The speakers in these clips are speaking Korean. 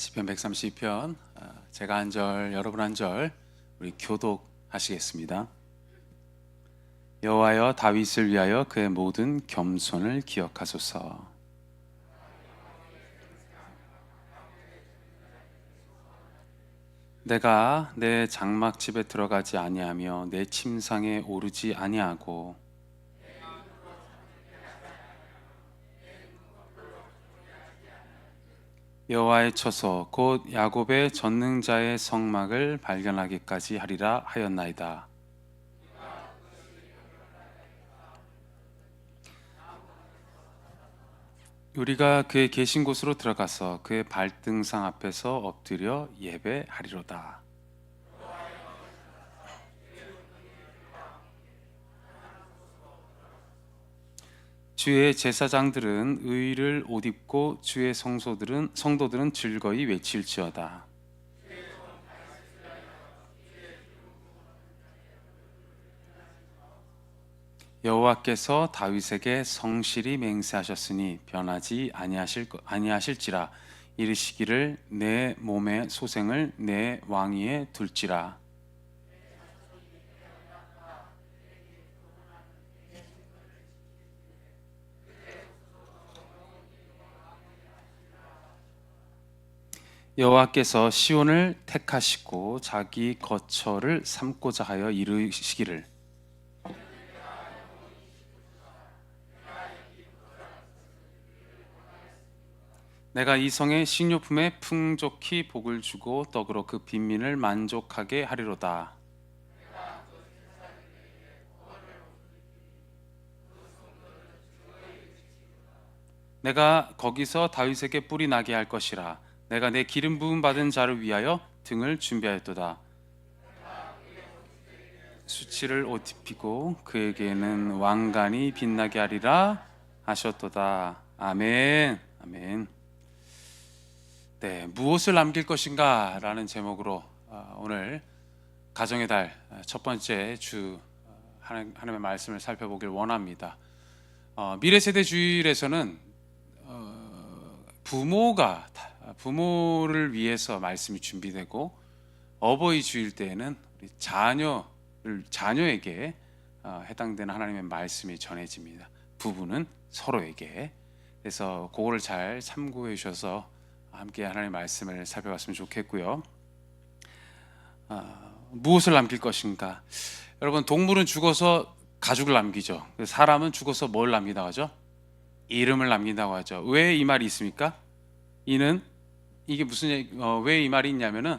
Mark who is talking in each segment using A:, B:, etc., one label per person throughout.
A: 시편 132편 제가 한 절 여러분 한 절 우리 교독하시겠습니다. 여호와여 다윗을 위하여 그의 모든 겸손을 기억하소서. 내가 내 장막집에 들어가지 아니하며 내 침상에 오르지 아니하고 여호와의 처소 곧 야곱의 전능자의 성막을 발견하기까지 하리라 하였나이다. 우리가 그의 계신 곳으로 들어가서 그의 발등상 앞에서 엎드려 예배하리로다. 주의 제사장들은 의를 옷 입고 주의 성도들은 즐거이 외칠지어다. 여호와께서 다윗에게 성실히 맹세하셨으니 변하지 아니하실지라. 이르시기를 내 몸의 소생을 내 왕위에 둘지라. 여호와께서 시온을 택하시고 자기 거처를 삼고자 하여 이르시기를 내가 이 성의 식료품에 풍족히 복을 주고 떡으로 그 빈민을 만족하게 하리로다. 내가 거기서 다윗에게 뿔이 나게 할 것이라. 내가 내 기름 부음 받은 자를 위하여 등을 준비하였도다. 수치를 옷 입히고 그에게는 왕관이 빛나게 하리라 하셨도다. 아멘. 아멘. 네, 무엇을 남길 것인가 라는 제목으로 오늘 가정의 달 첫 번째 주 하나님의 말씀을 살펴보길 원합니다. 미래세대 주일에서는 부모를 위해서 말씀이 준비되고, 어버이 주일 때에는 우리 자녀에게 해당되는 하나님의 말씀이 전해집니다. 부부는 서로에게. 그래서 그거를 잘 참고해 주셔서 함께 하나님의 말씀을 살펴봤으면 좋겠고요. 무엇을 남길 것인가? 여러분, 동물은 죽어서 가죽을 남기죠. 사람은 죽어서 뭘 남긴다고 하죠? 이름을 남긴다고 하죠. 왜 이 말이 있습니까? 이게 왜 이 말이 있냐면은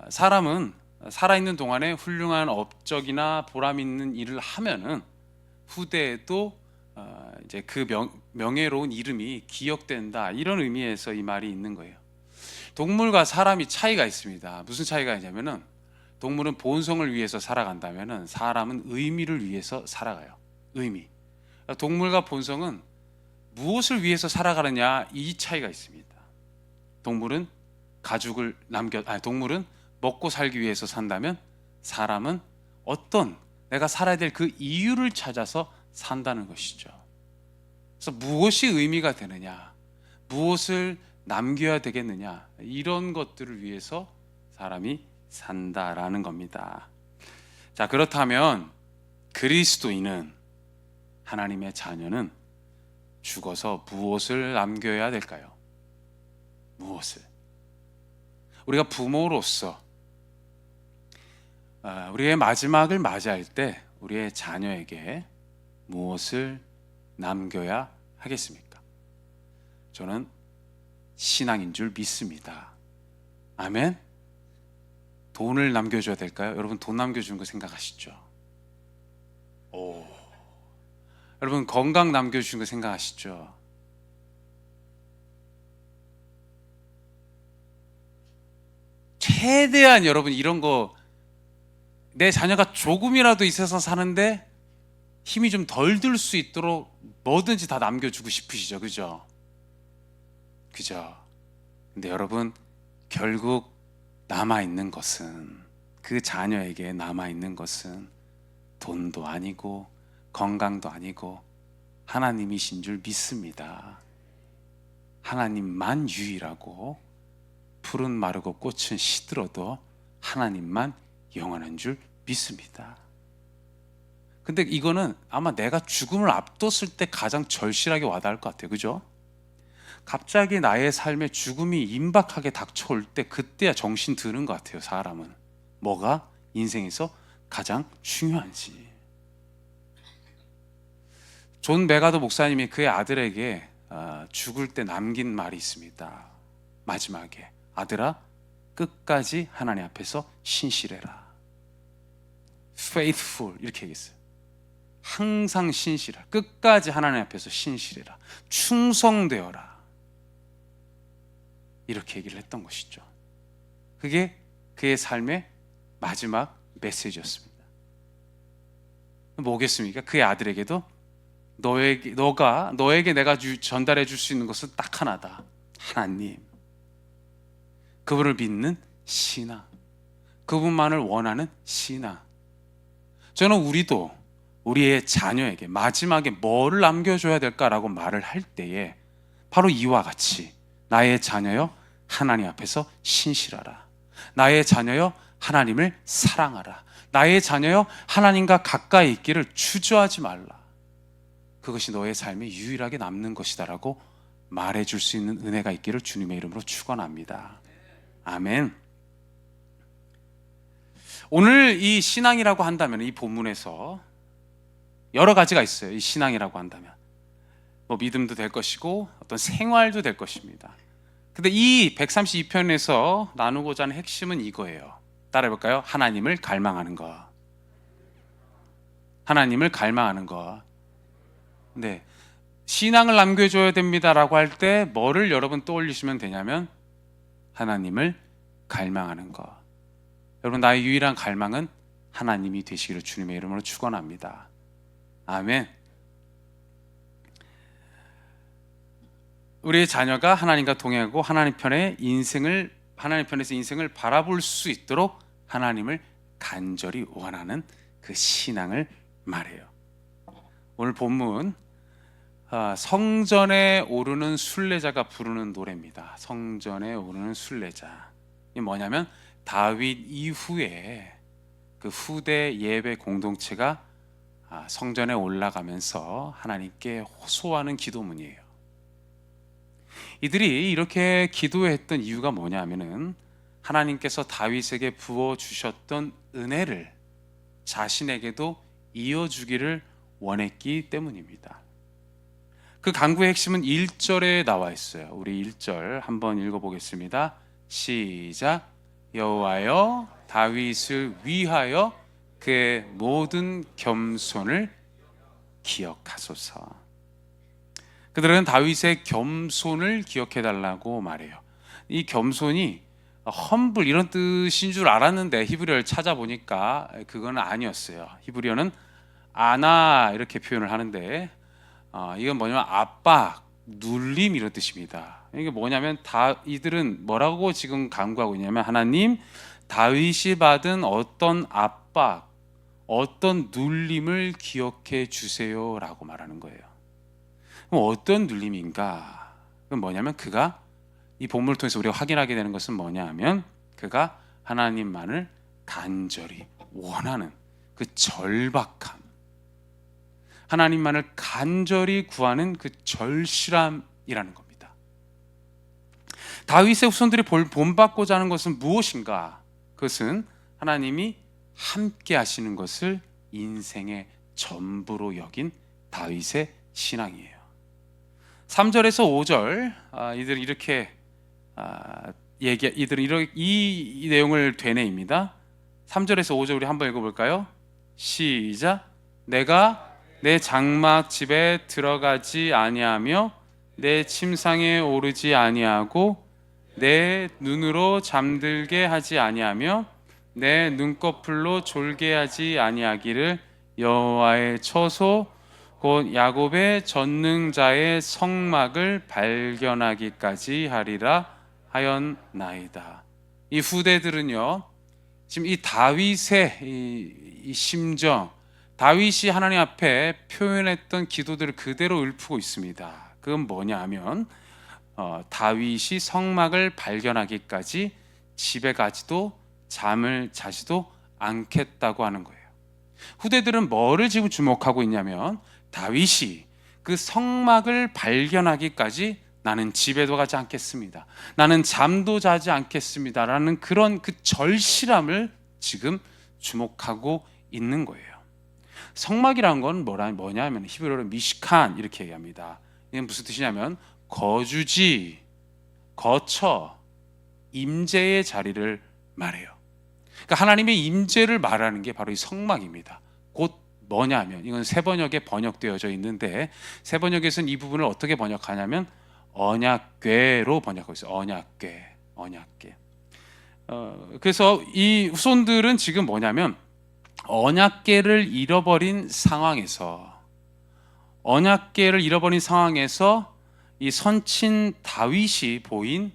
A: 사람은 살아있는 동안에 훌륭한 업적이나 보람 있는 일을 하면은 후대에도 이제 그 명예로운 이름이 기억된다, 이런 의미에서 이 말이 있는 거예요. 동물과 사람이 차이가 있습니다. 무슨 차이가 있냐면은 동물은 본성을 위해서 살아간다면은 사람은 의미를 위해서 살아가요. 의미. 동물과 본성은 무엇을 위해서 살아가느냐, 이 차이가 있습니다. 동물은 동물은 먹고 살기 위해서 산다면 사람은 내가 살아야 될 그 이유를 찾아서 산다는 것이죠. 그래서 무엇이 의미가 되느냐, 무엇을 남겨야 되겠느냐, 이런 것들을 위해서 사람이 산다라는 겁니다. 자, 그렇다면 그리스도인은, 하나님의 자녀는 죽어서 무엇을 남겨야 될까요? 무엇을? 우리가 부모로서 우리의 마지막을 맞이할 때 우리의 자녀에게 무엇을 남겨야 하겠습니까? 저는 신앙인 줄 믿습니다. 아멘. 돈을 남겨줘야 될까요? 여러분, 돈 남겨주는 거 생각하시죠? 여러분, 건강 남겨주는 거 생각하시죠? 최대한 여러분, 이런 거, 내 자녀가 조금이라도 있어서 사는데 힘이 좀 덜 들 수 있도록 뭐든지 다 남겨주고 싶으시죠? 그죠? 근데 여러분, 결국 남아있는 것은, 그 자녀에게 남아있는 것은 돈도 아니고 건강도 아니고 하나님이신 줄 믿습니다. 하나님만 유일하고 풀은 마르고 꽃은 시들어도 하나님만 영원한 줄 믿습니다. 근데 이거는 아마 내가 죽음을 앞뒀을 때 가장 절실하게 와닿을 것 같아요. 그죠? 갑자기 나의 삶에 죽음이 임박하게 닥쳐올 때 그때야 정신 드는 것 같아요. 사람은 뭐가 인생에서 가장 중요한지. 존 메가더 목사님이 그의 아들에게 죽을 때 남긴 말이 있습니다. 마지막에 아들아 끝까지 하나님 앞에서 신실해라. faithful 이렇게 얘기했어요. 항상 신실하라. 끝까지 하나님 앞에서 신실해라. 충성되어라. 이렇게 얘기를 했던 것이죠. 그게 그의 삶의 마지막 메시지였습니다. 뭐겠습니까? 그의 아들에게도 너에게 내가 전달해 줄 수 있는 것은 딱 하나다. 하나님. 그분을 믿는 신앙. 그분만을 원하는 신앙. 저는 우리도 우리의 자녀에게 마지막에 뭐를 남겨줘야 될까라고 말을 할 때에 바로 이와 같이 나의 자녀여 하나님 앞에서 신실하라. 나의 자녀여 하나님을 사랑하라. 나의 자녀여 하나님과 가까이 있기를 주저하지 말라. 그것이 너의 삶에 유일하게 남는 것이다라고 말해줄 수 있는 은혜가 있기를 주님의 이름으로 축원합니다. 아멘. 오늘 이 신앙이라고 한다면 이 본문에서 여러 가지가 있어요. 이 신앙이라고 한다면 뭐 믿음도 될 것이고 어떤 생활도 될 것입니다. 근데 이 132편에서 나누고자 하는 핵심은 이거예요. 따라해볼까요? 하나님을 갈망하는 것. 하나님을 갈망하는 것. 네, 신앙을 남겨줘야 됩니다라고 할 때 뭐를 여러분 떠올리시면 되냐면 하나님을 갈망하는 것. 여러분 나의 유일한 갈망은 하나님이 되시기를 주님의 이름으로 축원합니다. 아멘. 우리의 자녀가 하나님과 동행하고 하나님 편에서 인생을 바라볼 수 있도록 하나님을 간절히 원하는 그 신앙을 말해요. 오늘 본문 성전에 오르는 순례자가 부르는 노래입니다. 성전에 오르는 순례자. 이게 뭐냐면 다윗 이후에 그 후대 예배 공동체가 성전에 올라가면서 하나님께 호소하는 기도문이에요. 이들이 이렇게 기도했던 이유가 뭐냐면은 하나님께서 다윗에게 부어주셨던 은혜를 자신에게도 이어주기를 원했기 때문입니다. 그 간구의 핵심은 1절에 나와 있어요. 우리 1절 한번 읽어보겠습니다. 시작. 여호와여 다윗을 위하여 그의 모든 겸손을 기억하소서. 그들은 다윗의 겸손을 기억해달라고 말해요. 이 겸손이 험블 이런 뜻인 줄 알았는데 히브리어를 찾아보니까 그건 아니었어요. 히브리어는 아나 이렇게 표현을 하는데 이건 뭐냐면 압박, 눌림 이런 뜻입니다. 이게 뭐냐면 이들은 뭐라고 지금 간구하고 있냐면 하나님 다윗이 받은 어떤 압박, 어떤 눌림을 기억해 주세요라고 말하는 거예요. 그럼 어떤 눌림인가? 그건 뭐냐면 그가 이 본문을 통해서 우리가 확인하게 되는 것은 뭐냐면 그가 하나님만을 간절히 원하는 그 절박함, 하나님만을 간절히 구하는 그 절실함이라는 겁니다. 다윗의 후손들이 본받고자 하는 것은 무엇인가? 그것은 하나님이 함께 하시는 것을 인생의 전부로 여긴 다윗의 신앙이에요. 3절에서 5절 이들은 이렇게 이 내용을 되뇌입니다. 3절에서 5절 우리 한번 읽어볼까요? 시작. 내가 내 장막 집에 들어가지 아니하며 내 침상에 오르지 아니하고 내 눈으로 잠들게 하지 아니하며 내 눈꺼풀로 졸게 하지 아니하기를 여호와의 처소 곧 야곱의 전능자의 성막을 발견하기까지 하리라 하였나이다. 이 후대들은요 지금 이 다윗의 이 심정, 다윗이 하나님 앞에 표현했던 기도들을 그대로 읊고 있습니다. 그건 뭐냐 하면 다윗이 성막을 발견하기까지 집에 가지도 잠을 자지도 않겠다고 하는 거예요. 후대들은 뭐를 지금 주목하고 있냐면 다윗이 그 성막을 발견하기까지 나는 집에도 가지 않겠습니다, 나는 잠도 자지 않겠습니다 라는 그런 그 절실함을 지금 주목하고 있는 거예요. 성막이란 건 뭐냐 하면 히브리어로 미시칸 이렇게 얘기합니다. 이게 무슨 뜻이냐면 거주지, 거처, 임재의 자리를 말해요. 그러니까 하나님의 임재를 말하는 게 바로 이 성막입니다. 곧 뭐냐면 이건 세 번역에 번역되어져 있는데 세 번역에서는 이 부분을 어떻게 번역하냐면 언약궤로 번역하고 있어요. 언약궤. 그래서 이 후손들은 지금 뭐냐면 언약궤를 잃어버린 상황에서 이 선친 다윗이 보인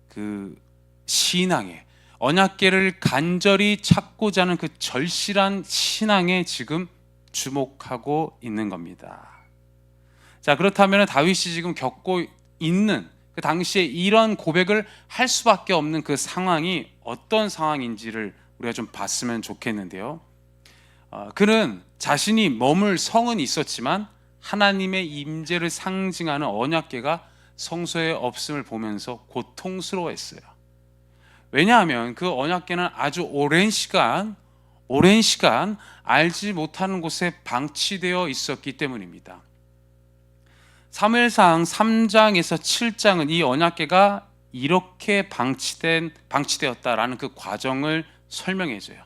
A: 그 신앙에, 언약궤를 간절히 찾고자 하는 그 절실한 신앙에 지금 주목하고 있는 겁니다. 자, 그렇다면 다윗이 지금 겪고 있는 그 당시에 이런 고백을 할 수밖에 없는 그 상황이 어떤 상황인지를 우리가 좀 봤으면 좋겠는데요. 그는 자신이 머물 성은 있었지만 하나님의 임재를 상징하는 언약궤가 성소에 없음을 보면서 고통스러워했어요. 왜냐하면 그 언약궤는 아주 오랜 시간 알지 못하는 곳에 방치되어 있었기 때문입니다. 사무엘상 3장에서 7장은 이 언약궤가 이렇게 방치되었다라는 그 과정을 설명해줘요.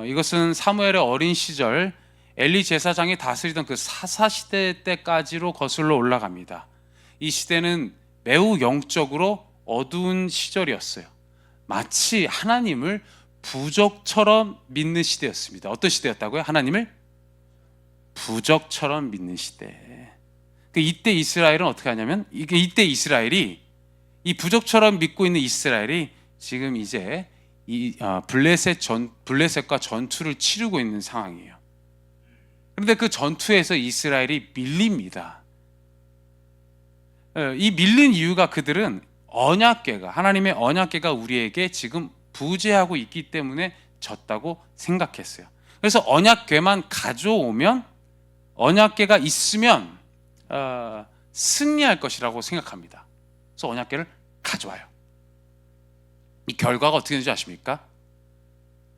A: 이것은 사무엘의 어린 시절 엘리 제사장이 다스리던 그 사사시대 때까지로 거슬러 올라갑니다. 이 시대는 매우 영적으로 어두운 시절이었어요. 마치 하나님을 부적처럼 믿는 시대였습니다. 어떤 시대였다고요? 하나님을 부적처럼 믿는 시대. 이때 이스라엘은 어떻게 하냐면 이때 이스라엘이 이 부적처럼 믿고 있는 이스라엘이 지금 이제 이 블레셋과 전투를 치르고 있는 상황이에요. 그런데 그 전투에서 이스라엘이 밀립니다. 이 밀린 이유가 그들은 하나님의 언약궤가 우리에게 지금 부재하고 있기 때문에 졌다고 생각했어요. 그래서 언약궤만 가져오면, 언약궤가 있으면 승리할 것이라고 생각합니다. 그래서 언약궤를 가져와요. 이 결과가 어떻게 되는지 아십니까?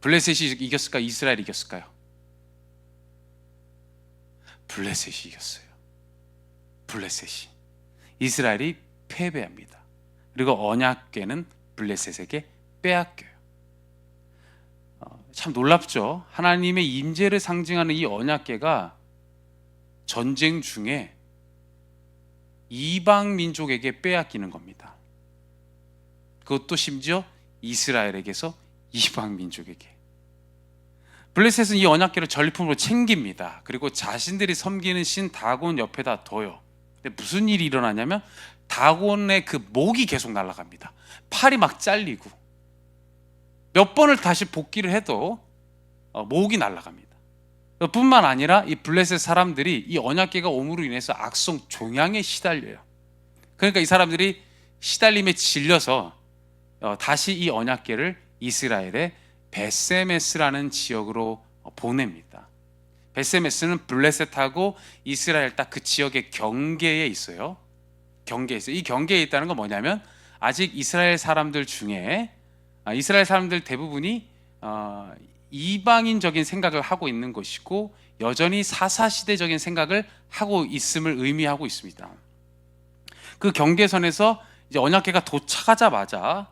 A: 블레셋이 이겼을까요? 이스라엘이 이겼을까요? 블레셋이 이겼어요. 블레셋이. 이스라엘이 패배합니다. 그리고 언약궤는 블레셋에게 빼앗겨요. 참 놀랍죠? 하나님의 임재를 상징하는 이 언약궤가 전쟁 중에 이방 민족에게 빼앗기는 겁니다. 그것도 심지어 이스라엘에게서 이방 민족에게. 블레셋은 이 언약궤를 전리품으로 챙깁니다. 그리고 자신들이 섬기는 신 다곤 옆에다 둬요. 근데 무슨 일이 일어나냐면 다곤의 그 목이 계속 날아갑니다. 팔이 막 잘리고 몇 번을 다시 복귀를 해도 목이 날아갑니다. 뿐만 아니라 이 블레셋 사람들이 이 언약궤가 옴으로 인해서 악성 종양에 시달려요. 그러니까 이 사람들이 시달림에 질려서 다시 이 언약궤를 이스라엘의 베세메스라는 지역으로 보냅니다. 베세메스는 블레셋하고 이스라엘 딱 그 지역의 경계에 있어요. 이 경계에 있다는 건 뭐냐면 아직 이스라엘 사람들 중에 이스라엘 사람들 대부분이 이방인적인 생각을 하고 있는 것이고 여전히 사사시대적인 생각을 하고 있음을 의미하고 있습니다. 그 경계선에서 이제 언약궤가 도착하자마자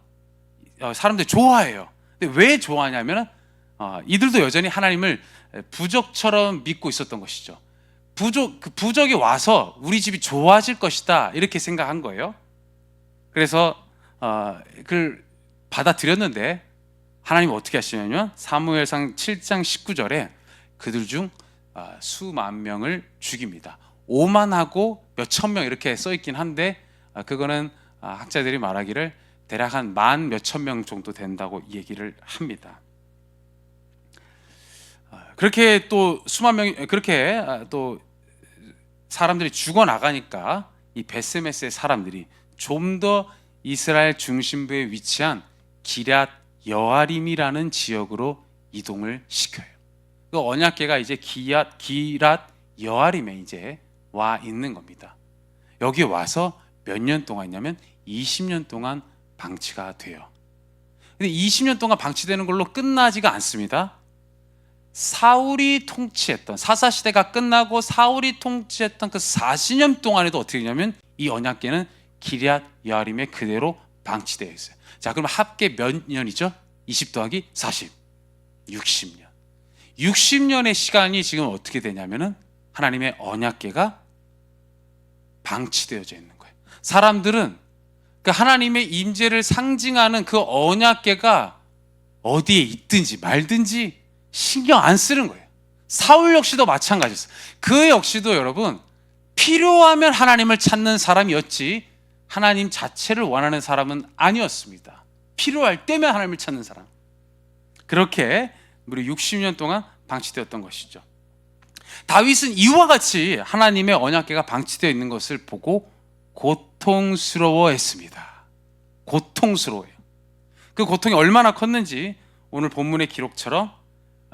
A: 사람들이 좋아해요. 근데 왜 좋아하냐면 이들도 여전히 하나님을 부적처럼 믿고 있었던 것이죠. 부적이 와서 우리 집이 좋아질 것이다 이렇게 생각한 거예요. 그래서 그걸 받아들였는데 하나님 어떻게 하시냐면 사무엘상 7장 19절에 그들 중 수만 명을 죽입니다. 5만하고 몇천 명 이렇게 써 있긴 한데 그거는 학자들이 말하기를 대략 한 만 몇천 명 정도 된다고 얘기를 합니다. 그렇게 또 수만 명이 그렇게 또 사람들이 죽어 나가니까 이 베스메스의 사람들이 좀 더 이스라엘 중심부에 위치한 기럇 여아림이라는 지역으로 이동을 시켜요. 그 언약궤가 이제 기럇 여아림에 이제 와 있는 겁니다. 여기 와서 몇 년 동안이냐면 20년 동안 방치가 돼요. 근데 20년 동안 방치되는 걸로 끝나지가 않습니다. 사울이 통치했던, 사사시대가 끝나고 사울이 통치했던 그 40년 동안에도 어떻게 되냐면 이 언약궤는 기럇 여아림에 그대로 방치되어 있어요. 자, 그럼 합계 몇 년이죠? 20 더하기 40, 60년. 60년의 시간이 지금 어떻게 되냐면은 하나님의 언약궤가 방치되어져 있는 거예요. 사람들은 그 하나님의 임재를 상징하는 그 언약궤가 어디에 있든지 말든지 신경 안 쓰는 거예요. 사울 역시도 마찬가지였어요. 그 역시도 여러분 필요하면 하나님을 찾는 사람이었지 하나님 자체를 원하는 사람은 아니었습니다. 필요할 때면 하나님을 찾는 사람. 그렇게 무려 60년 동안 방치되었던 것이죠. 다윗은 이와 같이 하나님의 언약궤가 방치되어 있는 것을 보고 고통스러워했습니다. 고통스러워요. 그 고통이 얼마나 컸는지 오늘 본문의 기록처럼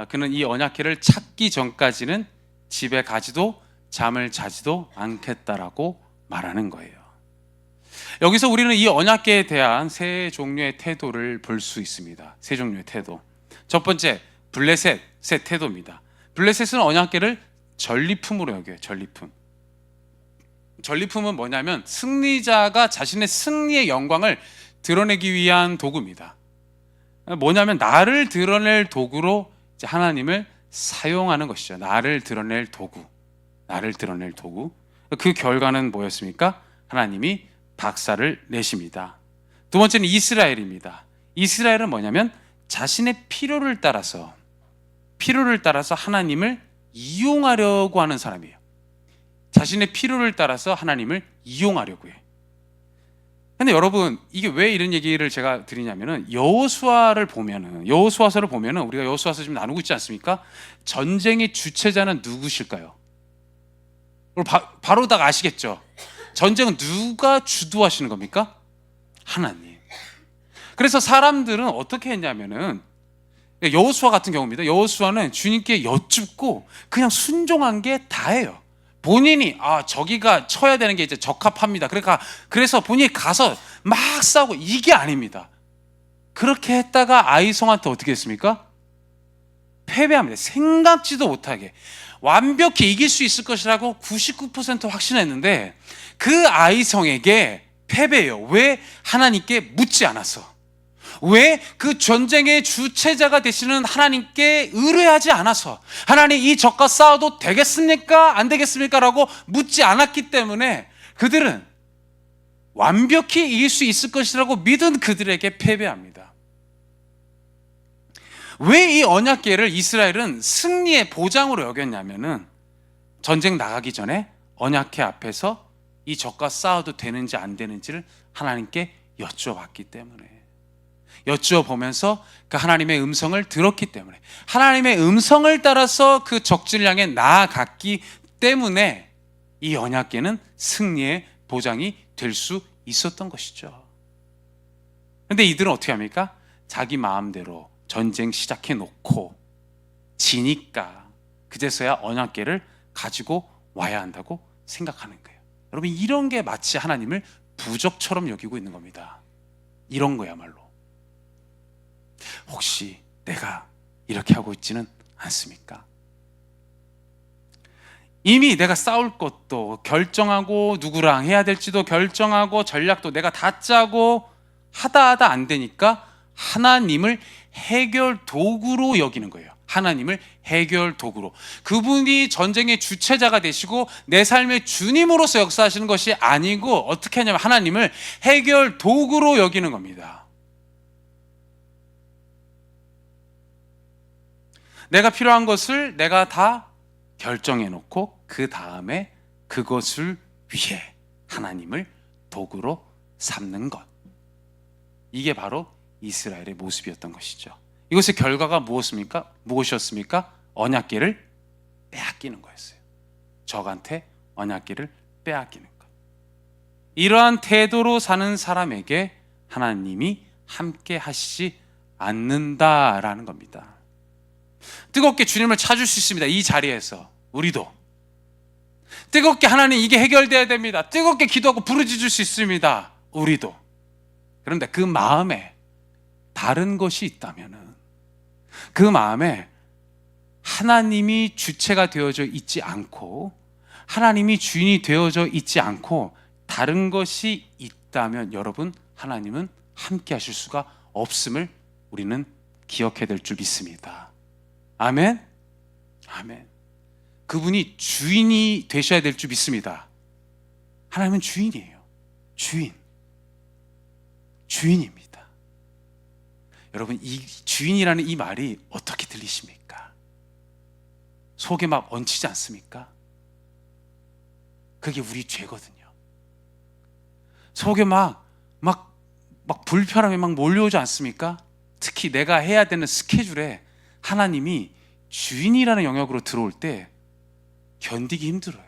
A: 그는 이 언약궤를 찾기 전까지는 집에 가지도 잠을 자지도 않겠다라고 말하는 거예요. 여기서 우리는 이 언약궤에 대한 세 종류의 태도를 볼 수 있습니다. 세 종류의 태도. 첫 번째, 블레셋의 태도입니다. 블레셋은 언약궤를 전리품으로 여겨요. 전리품. 전리품은 뭐냐면 승리자가 자신의 승리의 영광을 드러내기 위한 도구입니다. 뭐냐면 나를 드러낼 도구로 이제 하나님을 사용하는 것이죠. 나를 드러낼 도구. 나를 드러낼 도구. 그 결과는 뭐였습니까? 하나님이 박살을 내십니다. 두 번째는 이스라엘입니다. 이스라엘은 뭐냐면 자신의 필요를 따라서 하나님을 이용하려고 하는 사람이에요. 자신의 필요를 따라서 하나님을 이용하려고 해. 근데 여러분, 이게 왜 이런 얘기를 제가 드리냐면은 여호수아서를 보면은 우리가 여호수아서 지금 나누고 있지 않습니까? 전쟁의 주체자는 누구실까요? 바로 다 아시겠죠? 전쟁은 누가 주도하시는 겁니까? 하나님. 그래서 사람들은 어떻게 했냐면은 여호수아 같은 경우입니다. 여호수아는 주님께 여쭙고 그냥 순종한 게 다예요. 본인이 저기가 쳐야 되는 게 이제 적합합니다. 그래서 본인이 가서 막 싸우고 이게 아닙니다. 그렇게 했다가 아이성한테 어떻게 했습니까? 패배합니다. 생각지도 못하게 완벽히 이길 수 있을 것이라고 99% 확신했는데 그 아이성에게 패배해요. 왜? 하나님께 묻지 않아서. 왜? 그 전쟁의 주체자가 되시는 하나님께 의뢰하지 않아서. 하나님, 이 적과 싸워도 되겠습니까? 안 되겠습니까? 라고 묻지 않았기 때문에 그들은 완벽히 이길 수 있을 것이라고 믿은 그들에게 패배합니다. 왜 이 언약궤를 이스라엘은 승리의 보장으로 여겼냐면은 전쟁 나가기 전에 언약궤 앞에서 이 적과 싸워도 되는지 안 되는지를 하나님께 여쭤봤기 때문에, 여쭤보면서 그 하나님의 음성을 들었기 때문에, 하나님의 음성을 따라서 그 적진을 향해 나아갔기 때문에 이 언약궤는 승리의 보장이 될 수 있었던 것이죠. 그런데 이들은 어떻게 합니까? 자기 마음대로 전쟁 시작해 놓고 지니까 그제서야 언약궤를 가지고 와야 한다고 생각하는 거예요. 여러분, 이런 게 마치 하나님을 부적처럼 여기고 있는 겁니다. 이런 거야말로. 혹시 내가 이렇게 하고 있지는 않습니까? 이미 내가 싸울 것도 결정하고 누구랑 해야 될지도 결정하고 전략도 내가 다 짜고 하다 안 되니까 하나님을 해결 도구로 여기는 거예요. 하나님을 해결 도구로. 그분이 전쟁의 주체자가 되시고 내 삶의 주님으로서 역사하시는 것이 아니고 어떻게 하냐면 하나님을 해결 도구로 여기는 겁니다. 내가 필요한 것을 내가 다 결정해 놓고 그 다음에 그것을 위해 하나님을 도구로 삼는 것. 이게 바로 이스라엘의 모습이었던 것이죠. 이것의 결과가 무엇이었습니까? 언약궤를 빼앗기는 거였어요. 적한테 언약궤를 빼앗기는 것. 이러한 태도로 사는 사람에게 하나님이 함께 하시지 않는다라는 겁니다. 뜨겁게 주님을 찾을 수 있습니다. 이 자리에서 우리도 뜨겁게 하나님 이게 해결돼야 됩니다. 뜨겁게 기도하고 부르짖을 수 있습니다. 우리도. 그런데 그 마음에 다른 것이 있다면은, 그 마음에 하나님이 주체가 되어져 있지 않고 하나님이 주인이 되어져 있지 않고 다른 것이 있다면 여러분, 하나님은 함께 하실 수가 없음을 우리는 기억해야 될 줄 믿습니다. 아멘. 아멘. 그분이 주인이 되셔야 될 줄 믿습니다. 하나님은 주인이에요. 주인입니다. 여러분, 이 주인이라는 이 말이 어떻게 들리십니까? 속에 막 얹히지 않습니까? 그게 우리 죄거든요. 속에 막 불편함이 막 몰려오지 않습니까? 특히 내가 해야 되는 스케줄에 하나님이 주인이라는 영역으로 들어올 때 견디기 힘들어요.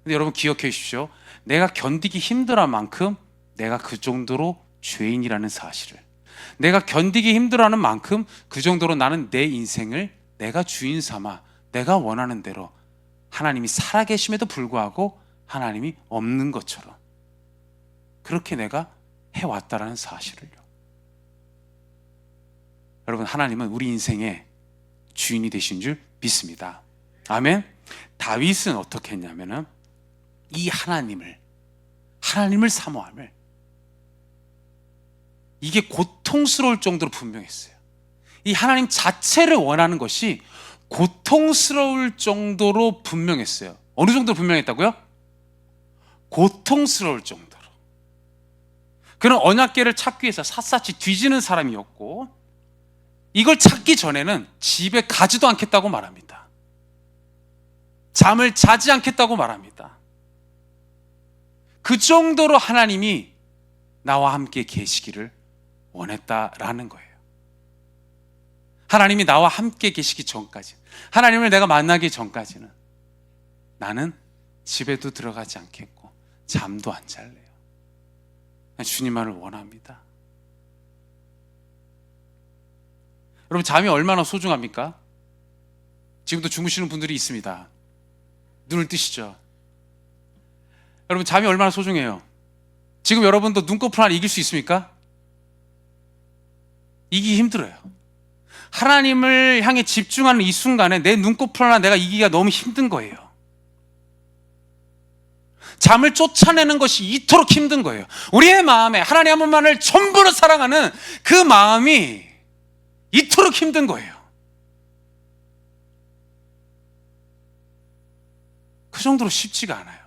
A: 근데 여러분 기억해 주십시오. 내가 견디기 힘들한 만큼 내가 그 정도로 죄인이라는 사실을, 내가 견디기 힘들어하는 만큼 그 정도로 나는 내 인생을 내가 주인 삼아 내가 원하는 대로, 하나님이 살아계심에도 불구하고 하나님이 없는 것처럼 그렇게 내가 해왔다라는 사실을요. 여러분, 하나님은 우리 인생의 주인이 되신 줄 믿습니다. 아멘. 다윗은 어떻게 했냐면은 이 하나님을 사모함을, 이게 고통스러울 정도로 분명했어요. 이 하나님 자체를 원하는 것이 고통스러울 정도로 분명했어요. 어느 정도로 분명했다고요? 고통스러울 정도로. 그는 언약궤를 찾기 위해서 샅샅이 뒤지는 사람이었고, 이걸 찾기 전에는 집에 가지도 않겠다고 말합니다. 잠을 자지 않겠다고 말합니다. 그 정도로 하나님이 나와 함께 계시기를 원했다라는 거예요. 하나님이 나와 함께 계시기 전까지, 하나님을 내가 만나기 전까지는 나는 집에도 들어가지 않겠고 잠도 안 잘래요. 주님만을 원합니다. 여러분, 잠이 얼마나 소중합니까? 지금도 주무시는 분들이 있습니다. 눈을 뜨시죠? 여러분, 잠이 얼마나 소중해요? 지금 여러분도 눈꺼풀 하나 이길 수 있습니까? 이기기 힘들어요. 하나님을 향해 집중하는 이 순간에 내 눈꺼풀 하나 내가 이기기가 너무 힘든 거예요. 잠을 쫓아내는 것이 이토록 힘든 거예요. 우리의 마음에 하나님 한 분만을 전부로 사랑하는 그 마음이 이토록 힘든 거예요. 그 정도로 쉽지가 않아요.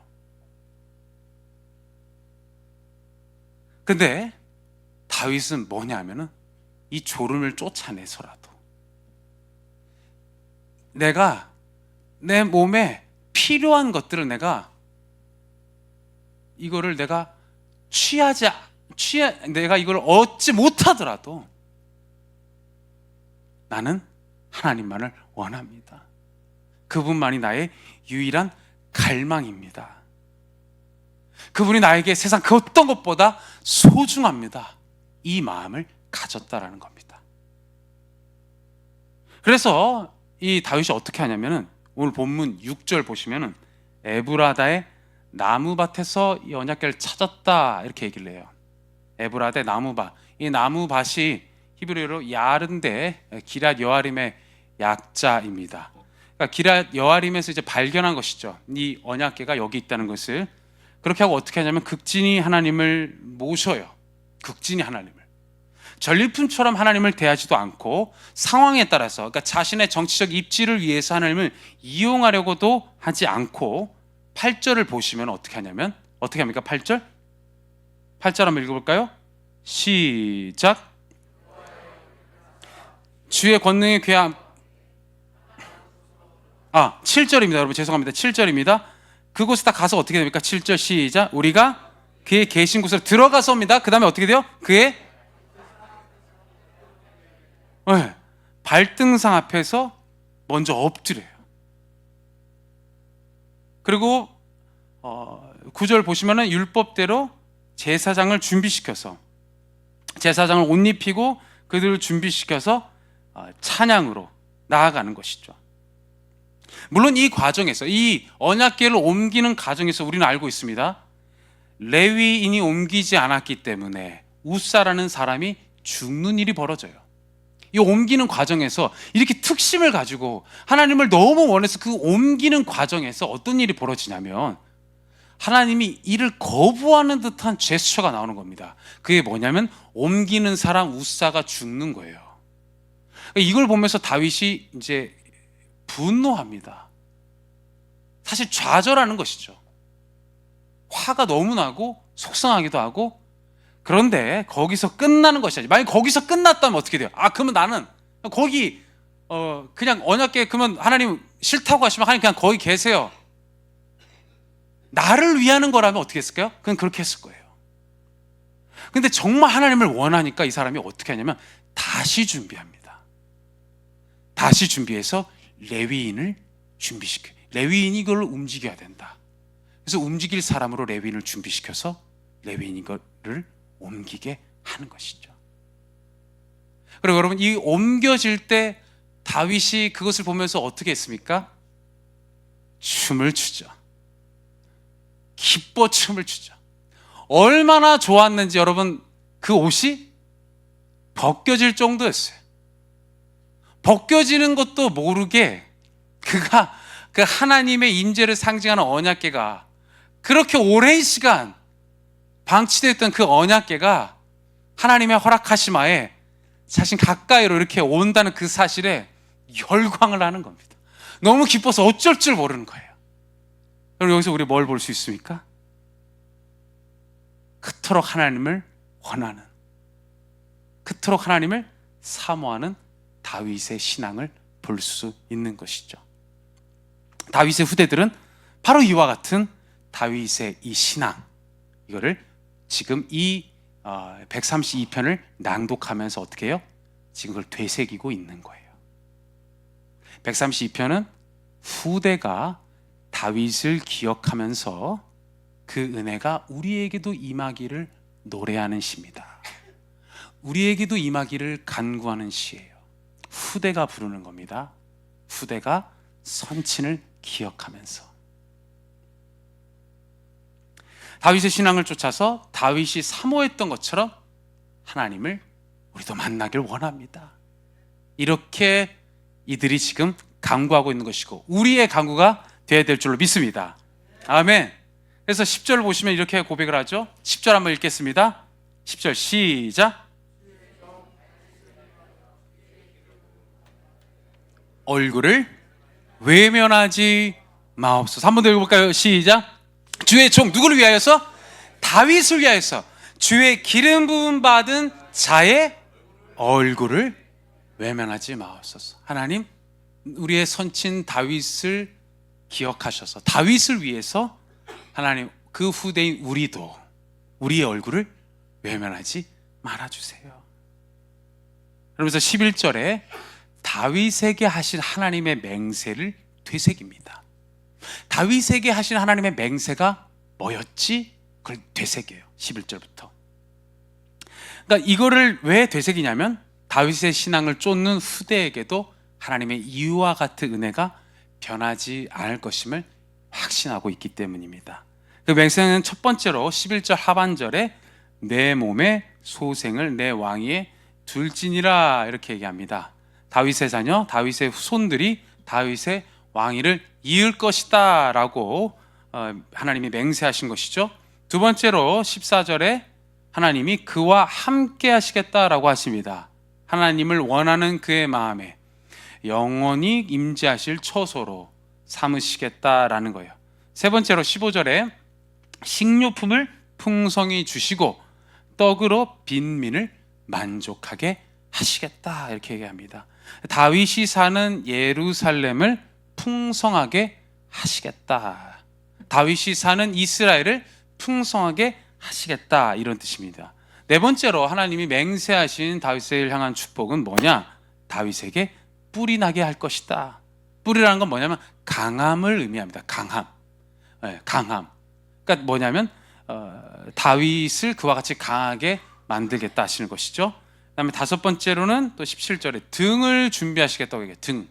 A: 근데 다윗은 뭐냐 하면은 이 졸음을 쫓아내서라도 내가 내 몸에 필요한 것들을 내가 내가 이걸 얻지 못하더라도 나는 하나님만을 원합니다. 그분만이 나의 유일한 갈망입니다. 그분이 나에게 세상 그 어떤 것보다 소중합니다. 이 마음을 가졌다라는 겁니다. 그래서 이 다윗이 어떻게 하냐면은 오늘 본문 6절 보시면은 에브라다의 나무밭에서 이 언약궤를 찾았다 이렇게 얘기를 해요. 에브라다의 나무밭. 이 나무밭이 히브리어로 야른데 기럇 여아림의 약자입니다. 그러니까 기럇 여아림에서 이제 발견한 것이죠. 이 언약궤가 여기 있다는 것을. 그렇게 하고 어떻게 하냐면 극진히 하나님을 모셔요. 극진히 하나님을. 전리품처럼 하나님을 대하지도 않고 상황에 따라서, 그러니까 자신의 정치적 입지를 위해서 하나님을 이용하려고도 하지 않고 8절을 보시면 어떻게 하냐면, 어떻게 합니까? 8절? 8절 한번 읽어볼까요? 시작. 주의 권능의 괴함. 7절입니다. 여러분 죄송합니다. 7절입니다. 그곳에 딱 가서 어떻게 됩니까? 7절 시작. 우리가 그의 계신 곳으로 들어가서입니다. 그 다음에 어떻게 돼요? 그의 발등상 앞에서 먼저 엎드려요. 그리고 9절 보시면은 율법대로 제사장을 준비시켜서 제사장을 옷 입히고 그들을 준비시켜서 찬양으로 나아가는 것이죠. 물론 이 과정에서 이 언약궤를 옮기는 과정에서 우리는 알고 있습니다. 레위인이 옮기지 않았기 때문에 우사라는 사람이 죽는 일이 벌어져요. 이 옮기는 과정에서 이렇게 특심을 가지고 하나님을 너무 원해서 그 옮기는 과정에서 어떤 일이 벌어지냐면 하나님이 이를 거부하는 듯한 제스처가 나오는 겁니다. 그게 뭐냐면 옮기는 사람 우사가 죽는 거예요. 이걸 보면서 다윗이 이제 분노합니다. 사실 좌절하는 것이죠. 화가 너무 나고 속상하기도 하고, 그런데 거기서 끝나는 것이 아니죠. 만약 거기서 끝났다면 어떻게 돼요? 그러면 나는 거기 그냥 언약궤 그러면 하나님 싫다고 하시면 하나님 그냥 거기 계세요. 나를 위하는 거라면 어떻게 했을까요? 그냥 그렇게 했을 거예요. 근데 정말 하나님을 원하니까 이 사람이 어떻게 하냐면 다시 준비합니다. 다시 준비해서 레위인을 준비시켜요. 레위인이 이걸 움직여야 된다. 그래서 움직일 사람으로 레위인을 준비시켜서 레위인이 이거를 옮기게 하는 것이죠. 그리고 여러분, 이 옮겨질 때 다윗이 그것을 보면서 어떻게 했습니까? 춤을 추죠. 기뻐 춤을 추죠. 얼마나 좋았는지 여러분, 그 옷이 벗겨질 정도였어요. 벗겨지는 것도 모르게 그가 그 하나님의 임재를 상징하는 언약궤가 그렇게 오랜 시간 방치되었던 그 언약궤가 하나님의 허락하심하에 자신 가까이로 이렇게 온다는 그 사실에 열광을 하는 겁니다. 너무 기뻐서 어쩔 줄 모르는 거예요. 여러분, 여기서 우리 뭘 볼 수 있습니까? 그토록 하나님을 원하는, 그토록 하나님을 사모하는 다윗의 신앙을 볼 수 있는 것이죠. 다윗의 후대들은 바로 이와 같은 다윗의 이 신앙, 이거를 지금 이 132편을 낭독하면서 어떻게 해요? 지금 그걸 되새기고 있는 거예요. 132편은 후대가 다윗을 기억하면서 그 은혜가 우리에게도 임하기를 노래하는 시입니다. 우리에게도 임하기를 간구하는 시예요. 후대가 부르는 겁니다. 후대가 선친을 기억하면서 다윗의 신앙을 쫓아서 다윗이 사모했던 것처럼 하나님을 우리도 만나길 원합니다. 이렇게 이들이 지금 간구하고 있는 것이고 우리의 간구가 되어야 될 줄로 믿습니다. 아멘. 그래서 10절 보시면 이렇게 고백을 하죠. 10절 한번 읽겠습니다. 10절 시작. 얼굴을 외면하지 마옵소서. 한 번 더 읽어볼까요? 시작. 주의 종 누구를 위하여서? 다윗을 위하여서 주의 기름 부음 받은 자의 얼굴을 외면하지 마옵소서. 하나님, 우리의 선친 다윗을 기억하셔서 다윗을 위해서 하나님 그 후대인 우리도 우리의 얼굴을 외면하지 말아주세요. 그러면서 11절에 다윗에게 하신 하나님의 맹세를 되새깁니다. 다윗에게 하신 하나님의 맹세가 뭐였지? 그걸 되새겨요. 11절부터. 그러니까 이거를 왜 되새기냐면 다윗의 신앙을 쫓는 후대에게도 하나님의 이와 같은 은혜가 변하지 않을 것임을 확신하고 있기 때문입니다. 그 맹세는 첫 번째로 11절 하반절에 내 몸의 소생을 내 왕위에 둘지니라 이렇게 얘기합니다. 다윗의 자녀, 다윗의 후손들이 다윗의 왕위를 이을 것이다 라고 하나님이 맹세하신 것이죠. 두 번째로 14절에 하나님이 그와 함께 하시겠다라고 하십니다. 하나님을 원하는 그의 마음에 영원히 임재하실 처소로 삼으시겠다라는 거예요. 세 번째로 15절에 식료품을 풍성히 주시고 떡으로 빈민을 만족하게 하시겠다 이렇게 얘기합니다. 다윗이 사는 예루살렘을 풍성하게 하시겠다. 다윗이 사는 이스라엘을 풍성하게 하시겠다 이런 뜻입니다. 네 번째로 하나님이 맹세하신 다윗을 향한 축복은 뭐냐? 다윗에게 뿔이 나게 할 것이다. 뿔이라는 건 뭐냐면 강함을 의미합니다. 강함. 네, 강함. 그러니까 뭐냐면 다윗을 그와 같이 강하게 만들겠다 하시는 것이죠. 그다음에 다섯 번째로는 또 17절에 등을 준비하시겠다고 얘기해요.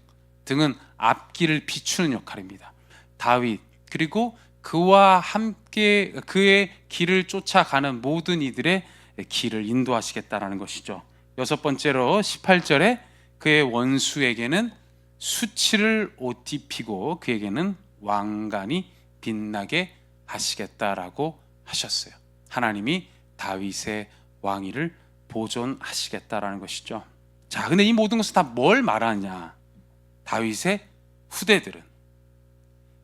A: 등은 앞길을 비추는 역할입니다. 다윗 그리고 그와 함께 그의 길을 쫓아가는 모든 이들의 길을 인도하시겠다라는 것이죠. 여섯 번째로 18절에 그의 원수에게는 수치를 옷 입히고 그에게는 왕관이 빛나게 하시겠다라고 하셨어요. 하나님이 다윗의 왕위를 보존하시겠다라는 것이죠. 자, 근데 이 모든 것은 다 뭘 말하냐? 다윗의 후대들은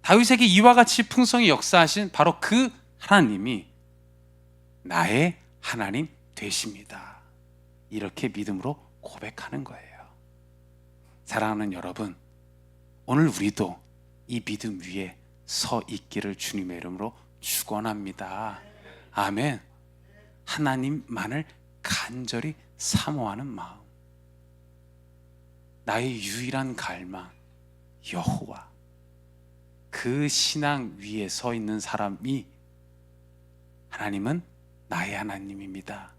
A: 다윗에게 이와 같이 풍성히 역사하신 바로 그 하나님이 나의 하나님 되십니다. 이렇게 믿음으로 고백하는 거예요. 사랑하는 여러분, 오늘 우리도 이 믿음 위에 서 있기를 주님의 이름으로 축원합니다. 아멘. 하나님만을 간절히 사모하는 마음, 나의 유일한 갈망 여호와, 그 신앙 위에 서 있는 사람이 하나님은 나의 하나님입니다,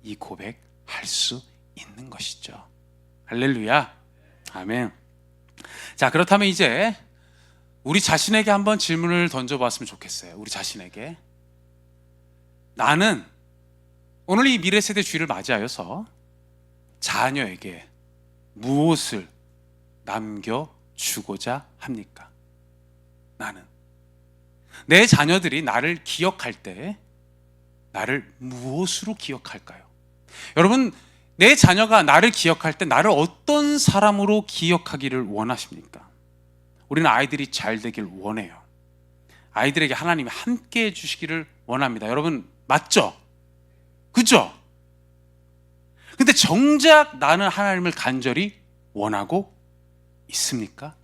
A: 이 고백할 수 있는 것이죠. 할렐루야. 아멘. 자, 그렇다면 이제 우리 자신에게 한번 질문을 던져봤으면 좋겠어요. 우리 자신에게, 나는 오늘 이 미래세대 주일을 맞이하여서 자녀에게 무엇을 남겨주고자 합니까? 나는 내 자녀들이 나를 기억할 때 나를 무엇으로 기억할까요? 여러분, 내 자녀가 나를 기억할 때 나를 어떤 사람으로 기억하기를 원하십니까? 우리는 아이들이 잘 되길 원해요. 아이들에게 하나님이 함께 해주시기를 원합니다. 여러분, 맞죠? 그죠? 근데 정작 나는 하나님을 간절히 원하고 있습니까?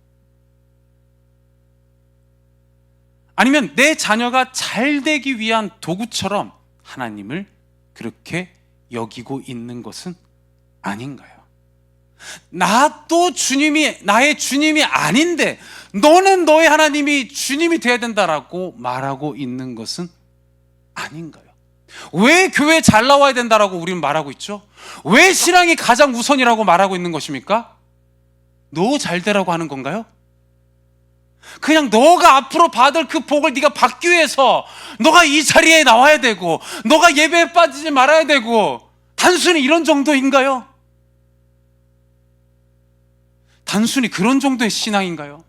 A: 아니면 내 자녀가 잘 되기 위한 도구처럼 하나님을 그렇게 여기고 있는 것은 아닌가요? 나도 주님이 나의 주님이 아닌데 너는 너의 하나님이 주님이 돼야 된다라고 말하고 있는 것은 아닌가요? 왜 교회 잘 나와야 된다라고 우리는 말하고 있죠? 왜 신앙이 가장 우선이라고 말하고 있는 것입니까? 너 잘 되라고 하는 건가요? 그냥 너가 앞으로 받을 그 복을 네가 받기 위해서 너가 이 자리에 나와야 되고 너가 예배에 빠지지 말아야 되고, 단순히 이런 정도인가요? 단순히 그런 정도의 신앙인가요?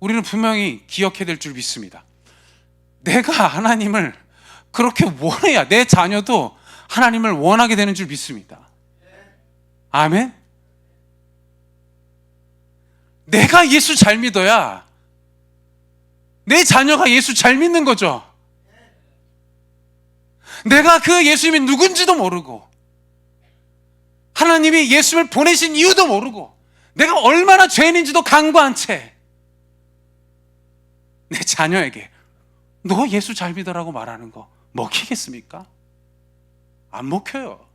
A: 우리는 분명히 기억해야 될 줄 믿습니다. 내가 하나님을 그렇게 원해야 내 자녀도 하나님을 원하게 되는 줄 믿습니다. 아멘. 내가 예수 잘 믿어야 내 자녀가 예수 잘 믿는 거죠. 내가 그 예수님이 누군지도 모르고 하나님이 예수를 보내신 이유도 모르고 내가 얼마나 죄인인지도 간과한 채 내 자녀에게 너 예수 잘 믿어라고 말하는 거 먹히겠습니까? 안 먹혀요.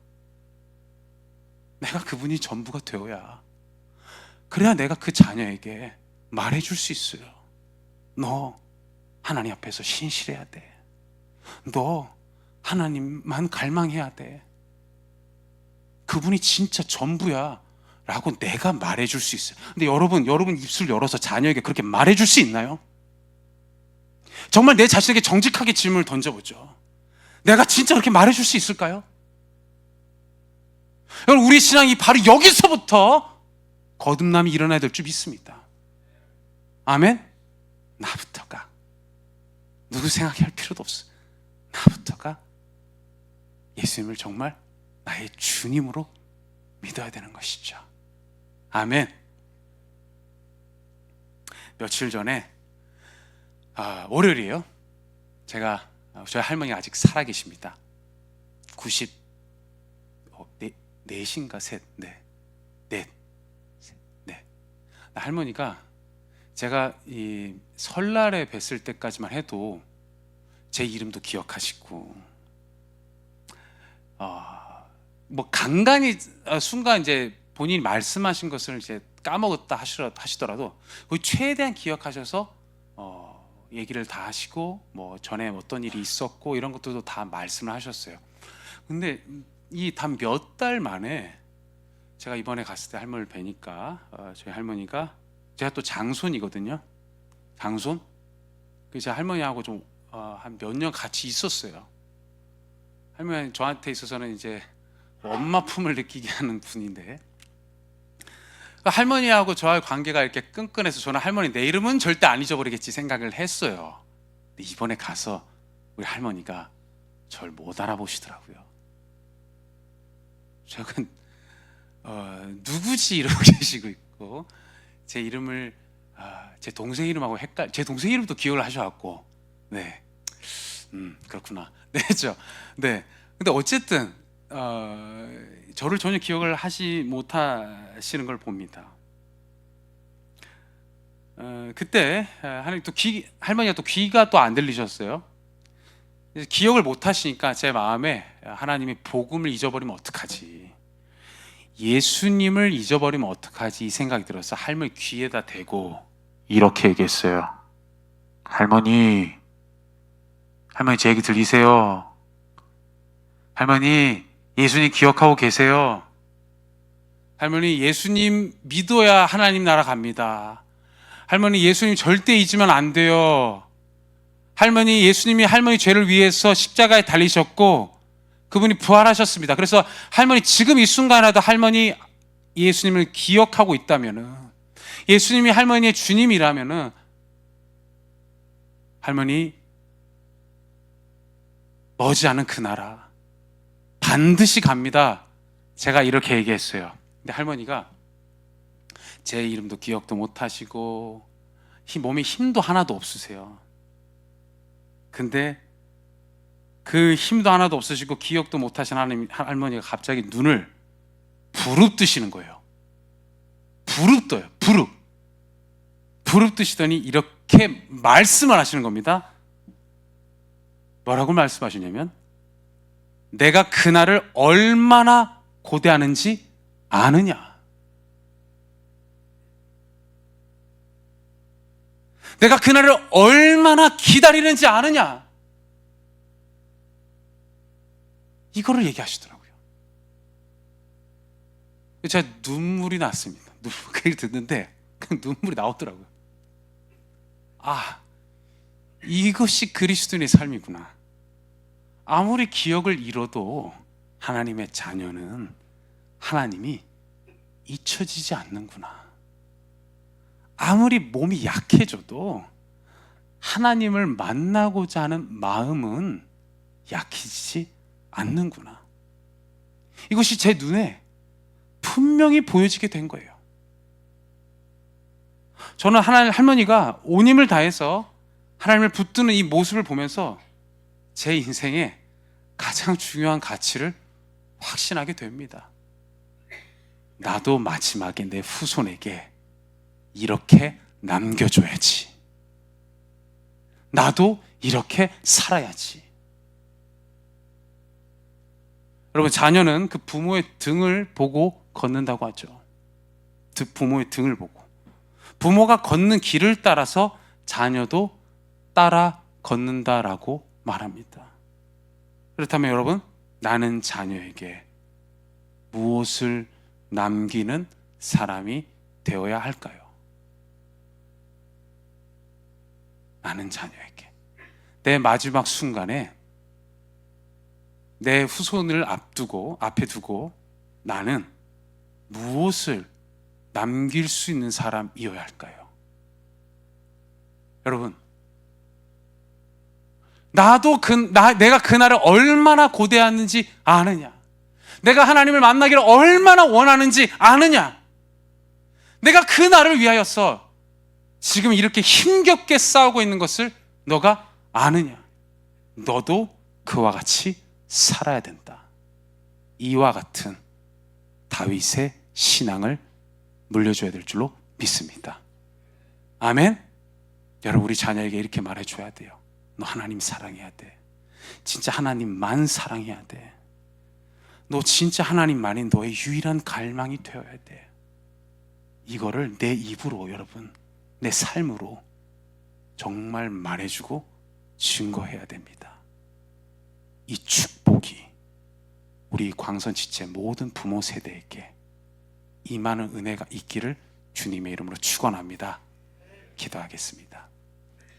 A: 내가 그분이 전부가 되어야, 그래야 내가 그 자녀에게 말해줄 수 있어요. 너 하나님 앞에서 신실해야 돼. 너 하나님만 갈망해야 돼. 그분이 진짜 전부야 라고 내가 말해줄 수 있어요. 근데 여러분 입술 열어서 자녀에게 그렇게 말해줄 수 있나요? 정말 내 자신에게 정직하게 질문을 던져보죠. 내가 진짜 그렇게 말해줄 수 있을까요? 여러분, 우리 신앙이 바로 여기서부터 거듭남이 일어나야 될 줄 믿습니다. 아멘? 나부터가, 누구 생각할 필요도 없어. 나부터가 예수님을 정말 나의 주님으로 믿어야 되는 것이죠. 아멘. 며칠 전에 월요일이에요. 저희 할머니가 아직 살아계십니다. 94인가 셋. 넷. 할머니가 제가 이 설날에 뵀을 때까지만 해도 제 이름도 기억하시고, 뭐 간간히 순간 이제 본인이 말씀하신 것을 이제 까먹었다 하시더라도 거의 최대한 기억하셔서 얘기를 다 하시고 뭐 전에 어떤 일이 있었고 이런 것들도 다 말씀을 하셨어요. 근데 이 단 몇 달 만에 제가 이번에 갔을 때 할머니를 뵈니까 저희 할머니가, 제가 또 장손이거든요. 장손. 제 할머니하고 좀 한 몇 년 같이 있었어요. 할머니 저한테 있어서는 이제 엄마 품을 느끼게 하는 분인데, 할머니하고 저와의 관계가 이렇게 끈끈해서 저는 할머니 내 이름은 절대 안 잊어버리겠지 생각을 했어요. 근데 이번에 가서 우리 할머니가 절 못 알아보시더라고요. 제가 누구지 이러고 계시고 있고, 제 이름을 제 동생 이름하고 제 동생 이름도 기억을 하셔갖고, 네, 그렇구나. 네, 죠. 네. 근데 어쨌든 저를 전혀 기억을 하지 못하시는 걸 봅니다. 그때 하나님 또 할머니가 또 귀가 또 안 들리셨어요. 기억을 못 하시니까 제 마음에 하나님이 복음을 잊어버리면 어떡하지, 예수님을 잊어버리면 어떡하지 이 생각이 들어서 할머니 귀에다 대고 이렇게 얘기했어요. 할머니 제 얘기 들리세요? 할머니 예수님 기억하고 계세요? 할머니 예수님 믿어야 하나님 나라 갑니다. 할머니 예수님 절대 잊으면 안 돼요. 할머니 예수님이 할머니 죄를 위해서 십자가에 달리셨고 그분이 부활하셨습니다. 그래서 할머니 지금 이 순간에도 할머니 예수님을 기억하고 있다면은, 예수님이 할머니의 주님이라면은 할머니 머지않은 그 나라 반드시 갑니다. 제가 이렇게 얘기했어요. 근데 할머니가 제 이름도 기억도 못 하시고 몸에 힘도 하나도 없으세요. 근데 그 힘도 하나도 없으시고 기억도 못 하신 할머니가 갑자기 눈을 부릅뜨시는 거예요. 부릅떠요. 부릅뜨시더니 이렇게 말씀을 하시는 겁니다. 뭐라고 말씀하시냐면, 내가 그날을 얼마나 고대하는지 아느냐, 내가 그날을 얼마나 기다리는지 아느냐, 이거를 얘기하시더라고요. 제가 눈물이 났습니다. 그 얘기 듣는데 눈물이 나오더라고요. 아, 이것이 그리스도인의 삶이구나. 아무리 기억을 잃어도 하나님의 자녀는 하나님이 잊혀지지 않는구나. 아무리 몸이 약해져도 하나님을 만나고자 하는 마음은 약해지지 않는구나. 이것이 제 눈에 분명히 보여지게 된 거예요. 저는 할머니가 온 힘을 다해서 하나님을 붙드는 이 모습을 보면서 제 인생에 가장 중요한 가치를 확신하게 됩니다. 나도 마지막에 내 후손에게 이렇게 남겨줘야지. 나도 이렇게 살아야지. 여러분, 자녀는 그 부모의 등을 보고 걷는다고 하죠. 부모의 등을 보고. 부모가 걷는 길을 따라서 자녀도 따라 걷는다라고 말합니다. 그렇다면 여러분, 나는 자녀에게 무엇을 남기는 사람이 되어야 할까요? 나는 자녀에게 내 마지막 순간에 내 후손을 앞에 두고 나는 무엇을 남길 수 있는 사람이어야 할까요? 여러분, 나도 내가 그날을 얼마나 고대하는지 아느냐, 내가 하나님을 만나기를 얼마나 원하는지 아느냐, 내가 그날을 위하여서 지금 이렇게 힘겹게 싸우고 있는 것을 너가 아느냐. 너도 그와 같이 살아야 된다. 이와 같은 다윗의 신앙을 물려줘야 될 줄로 믿습니다. 아멘. 여러분, 우리 자녀에게 이렇게 말해줘야 돼요. 너 하나님 사랑해야 돼. 진짜 하나님만 사랑해야 돼. 너 진짜 하나님만이 너의 유일한 갈망이 되어야 돼. 이거를 내 입으로, 여러분, 내 삶으로 정말 말해주고 증거해야 됩니다. 이 축복이 우리 광선지체 모든 부모 세대에게 임하는 은혜가 있기를 주님의 이름으로 축원합니다. 기도하겠습니다.